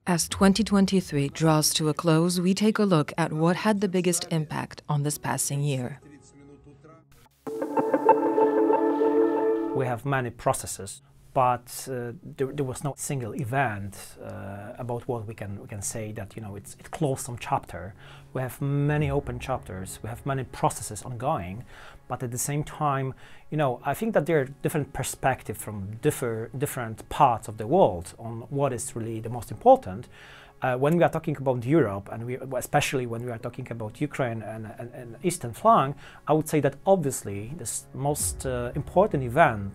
As 2023 draws to a close, we take a look at what had the biggest impact on this passing year. We have many processes, but there was no single event about what we can say that it closed some chapter. We have many open chapters, we have many processes ongoing, but at the same time, I think that there are different perspectives from different parts of the world on what is really the most important. When we are talking about Europe, and especially when we are talking about Ukraine and Eastern flank, I would say that obviously the most important event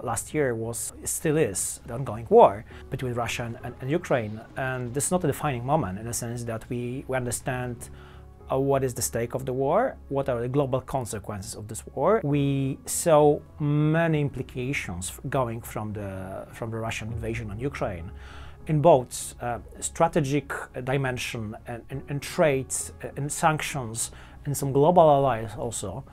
last year still is the ongoing war between Russia and Ukraine. And this is not a defining moment in the sense that we understand what is the stake of the war, what are the global consequences of this war. We saw many implications going from the Russian invasion on Ukraine, in both strategic dimension and trades and sanctions and some global allies also.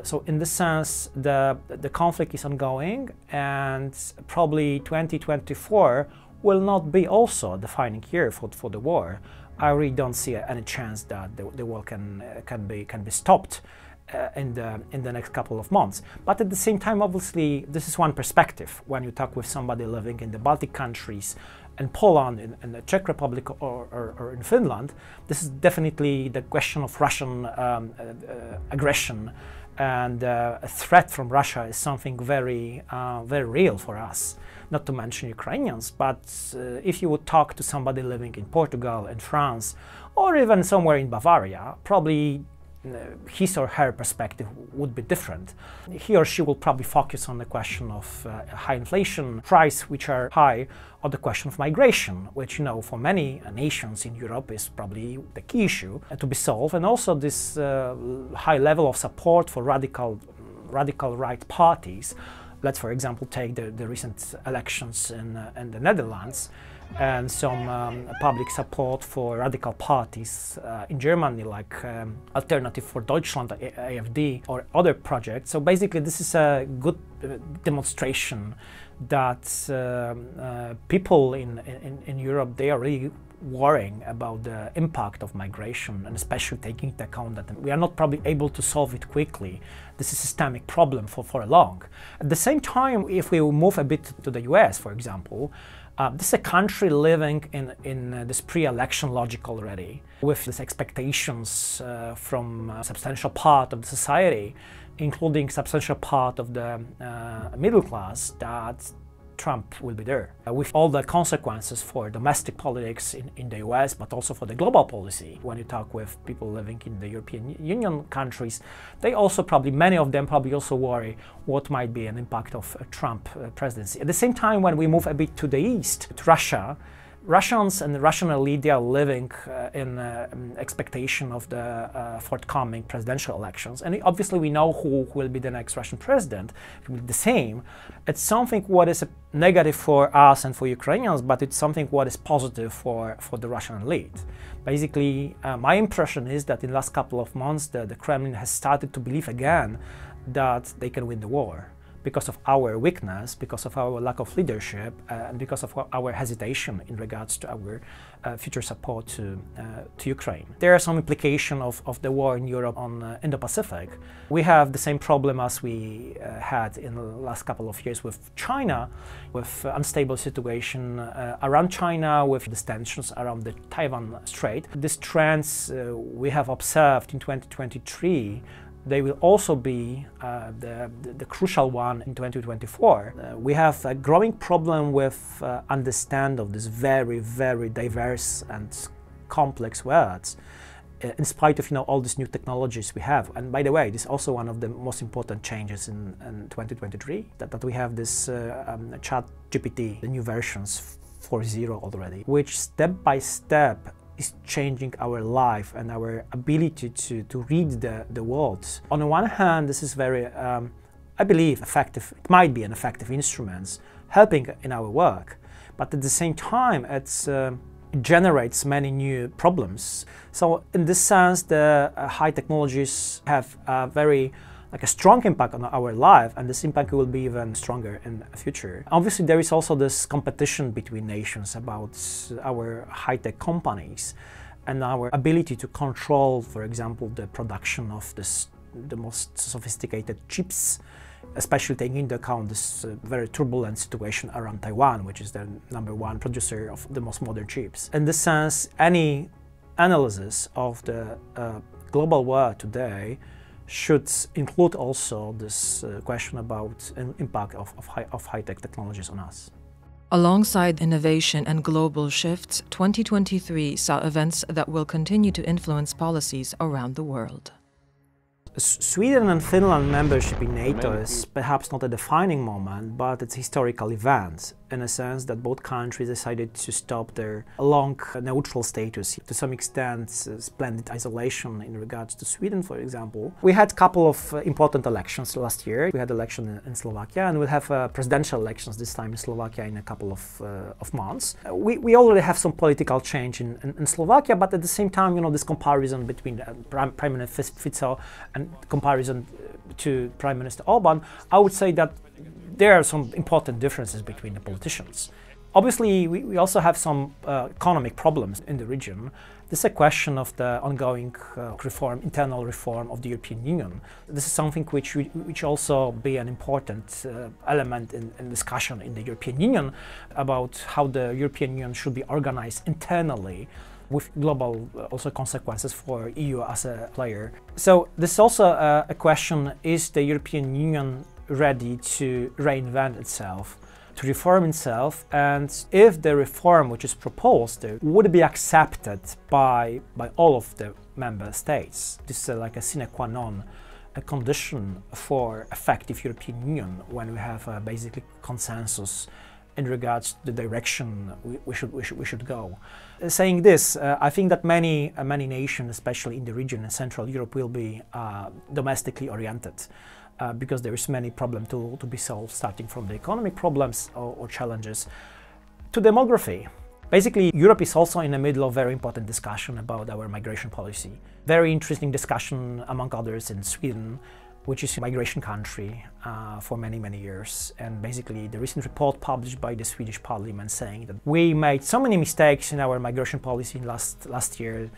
So in this sense, the conflict is ongoing, and probably 2024 will not be also a defining year for the war. I really don't see any chance that the war can be stopped in the next couple of months. But at the same time, obviously, this is one perspective when you talk with somebody living in the Baltic countries, in Poland, in the Czech Republic, or in Finland. This is definitely the question of Russian aggression, and a threat from Russia is something very real for us. Not to mention Ukrainians, but if you would talk to somebody living in Portugal, in France, or even somewhere in Bavaria, probably his or her perspective would be different. He or she will probably focus on the question of high inflation, prices which are high, or the question of migration, which for many nations in Europe is probably the key issue to be solved, and also this high level of support for radical right parties. Let's, for example, take the recent elections in the Netherlands, and some public support for radical parties in Germany, like Alternative for Deutschland, AfD, or other projects. So basically, this is a good demonstration that people in Europe, they are really worrying about the impact of migration, and especially taking into account that we are not probably able to solve it quickly. This is a systemic problem for long. At the same time, if we move a bit to the US, for example, this is a country living in this pre-election logic already, with these expectations from a substantial part of the society, including substantial part of the middle class, that Trump will be there, with all the consequences for domestic politics in the US, but also for the global policy. When you talk with people living in the European Union countries, they also many of them also worry what might be an impact of a Trump presidency. At the same time, when we move a bit to the east, to Russia, Russians and the Russian elite, they are living in expectation of the forthcoming presidential elections. And obviously we know who will be the next Russian president. It will be the same. It's something what is negative for us and for Ukrainians, but it's something what is positive for the Russian elite. Basically, my impression is that in the last couple of months, the Kremlin has started to believe again that they can win the war, because of our weakness, because of our lack of leadership, and because of our hesitation in regards to our future support to Ukraine. There are some implications of the war in Europe on Indo-Pacific. We have the same problem as we had in the last couple of years with China, with unstable situation around China, with the tensions around the Taiwan Strait. These trends we have observed in 2023, they will also be the crucial one in 2024. We have a growing problem with understanding of these very, very diverse and complex words, in spite of all these new technologies we have. And by the way, this is also one of the most important changes in 2023, that we have this Chat GPT, the new versions 4.0 already, which step by step is changing our life and our ability to read the world. On the one hand, this is very, I believe, effective. It might be an effective instrument helping in our work, but at the same time, it generates many new problems. So in this sense, the high technologies have a very like a strong impact on our life, and this impact will be even stronger in the future. Obviously, there is also this competition between nations about our high-tech companies and our ability to control, for example, the production of the most sophisticated chips, especially taking into account this very turbulent situation around Taiwan, which is the #1 producer of the most modern chips. In this sense, any analysis of the global world today should include also this question about an impact of high-tech technologies on us. Alongside innovation and global shifts, 2023 saw events that will continue to influence policies around the world. Sweden and Finland membership in NATO is perhaps not a defining moment, but it's a historical event in a sense that both countries decided to stop their long neutral status, to some extent splendid isolation in regards to Sweden, for example. We had a couple of important elections last year. We had election in Slovakia, and we'll have presidential elections this time in Slovakia in a couple of months. We already have some political change in Slovakia, but at the same time, this comparison between Prime Minister Fico and comparison to Prime Minister Orban, I would say that there are some important differences between the politicians. Obviously, we also have some economic problems in the region. This is a question of the ongoing internal reform of the European Union. This is something which also be an important element in discussion in the European Union about how the European Union should be organized internally, with global also consequences for EU as a player. So this is also a question, is the European Union ready to reinvent itself, to reform itself, and if the reform which is proposed would be accepted by all of the member states. This is like a sine qua non, a condition for effective European Union when we have basically consensus in regards to the direction we should go. Saying this, I think that many nations, especially in the region in Central Europe, will be domestically oriented because there is many problems to be solved, starting from the economic problems or challenges to demography. Basically, Europe is also in the middle of very important discussion about our migration policy. Very interesting discussion, among others, in Sweden, which is a migration country for many years. And basically the recent report published by the Swedish Parliament saying that we made so many mistakes in our migration policy last year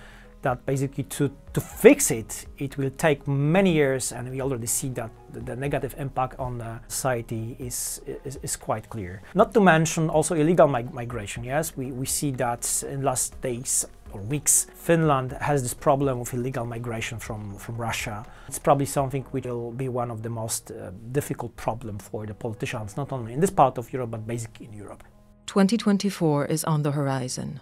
that basically to fix it will take many years, and we already see that the negative impact on the society is quite clear. Not to mention also illegal migration. Yes, we see that in last days or weeks, Finland has this problem with illegal migration from Russia. It's probably something which will be one of the most difficult problems for the politicians, not only in this part of Europe, but basically in Europe. 2024 is on the horizon.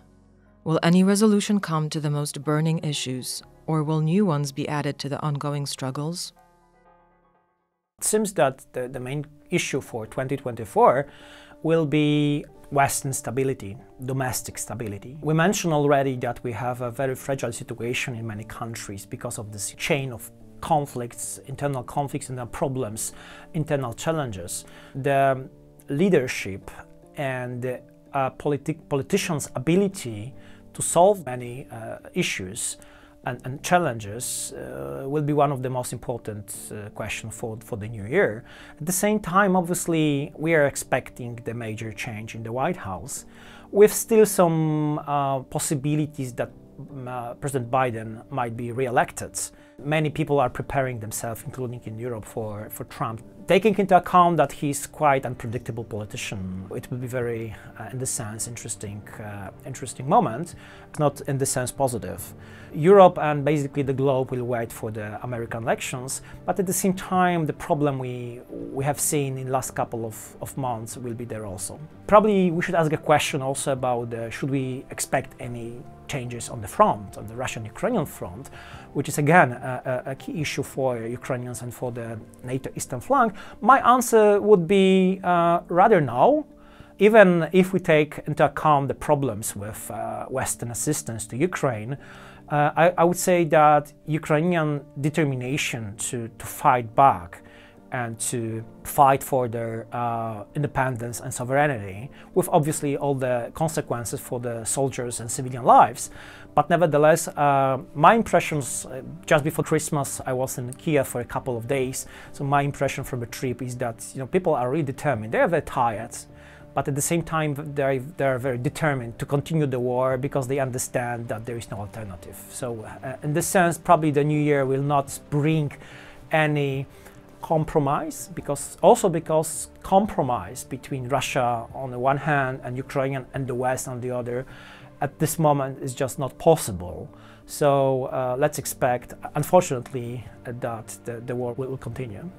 Will any resolution come to the most burning issues, or will new ones be added to the ongoing struggles? It seems that the main issue for 2024 will be Western stability, domestic stability. We mentioned already that we have a very fragile situation in many countries because of this chain of conflicts, internal conflicts and problems, internal challenges. The leadership and the politicians' ability to solve many issues and challenges will be one of the most important questions for the new year. At the same time, obviously, we are expecting the major change in the White House, with still some possibilities that President Biden might be re-elected. Many people are preparing themselves, including in Europe, for Trump. Taking into account that he's quite unpredictable politician, it will be very, in this sense, interesting moment. Not in this sense positive. Europe and basically the globe will wait for the American elections, but at the same time, the problem we have seen in the last couple of months will be there also. Probably we should ask a question also about should we expect any changes on the front, on the Russian-Ukrainian front, which is again a key issue for Ukrainians and for the NATO eastern flank. My answer would be rather no. Even if we take into account the problems with Western assistance to Ukraine, I would say that Ukrainian determination to fight back and to fight for their independence and sovereignty, with obviously all the consequences for the soldiers and civilian lives. But nevertheless, my impressions, just before Christmas, I was in Kiev for a couple of days, so my impression from the trip is that people are really determined. They are very tired, but at the same time they are very determined to continue the war because they understand that there is no alternative. So in this sense, probably the new year will not bring any compromise, because compromise between Russia on the one hand and Ukraine and the West on the other at this moment is just not possible. So let's expect, unfortunately, that the war will continue.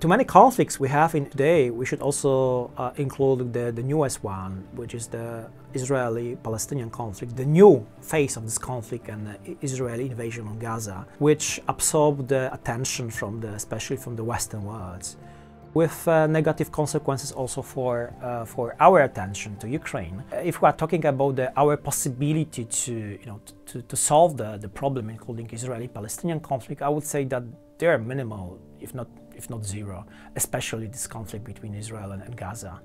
To many conflicts we have in today, we should also include the newest one, which is the Israeli-Palestinian conflict, the new phase of this conflict and the Israeli invasion on Gaza, which absorbed the attention especially from the Western world, with negative consequences also for our attention to Ukraine. If we are talking about our possibility to solve the problem, including Israeli-Palestinian conflict, I would say that they are minimal, if not zero, especially this conflict between Israel and Gaza.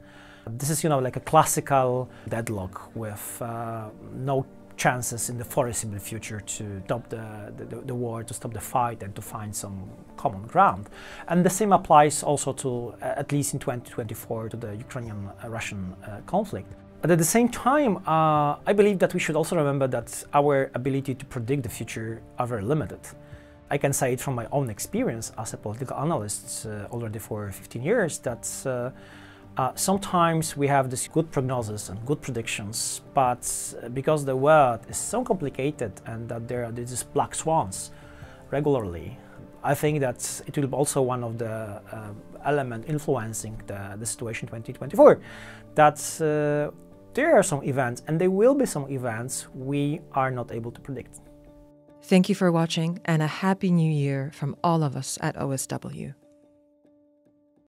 This is, like a classical deadlock with no chances in the foreseeable future to stop the war, to stop the fight, and to find some common ground. And the same applies also to, at least in 2024, to the Ukrainian-Russian conflict. But at the same time, I believe that we should also remember that our ability to predict the future are very limited. I can say it from my own experience as a political analyst already for 15 years that sometimes we have this good prognosis and good predictions, but because the world is so complicated and that there are these black swans regularly, I think that it will be also one of the elements influencing the situation 2024, that there are some events, and there will be some events we are not able to predict. Thank you for watching, and a Happy New Year from all of us at OSW.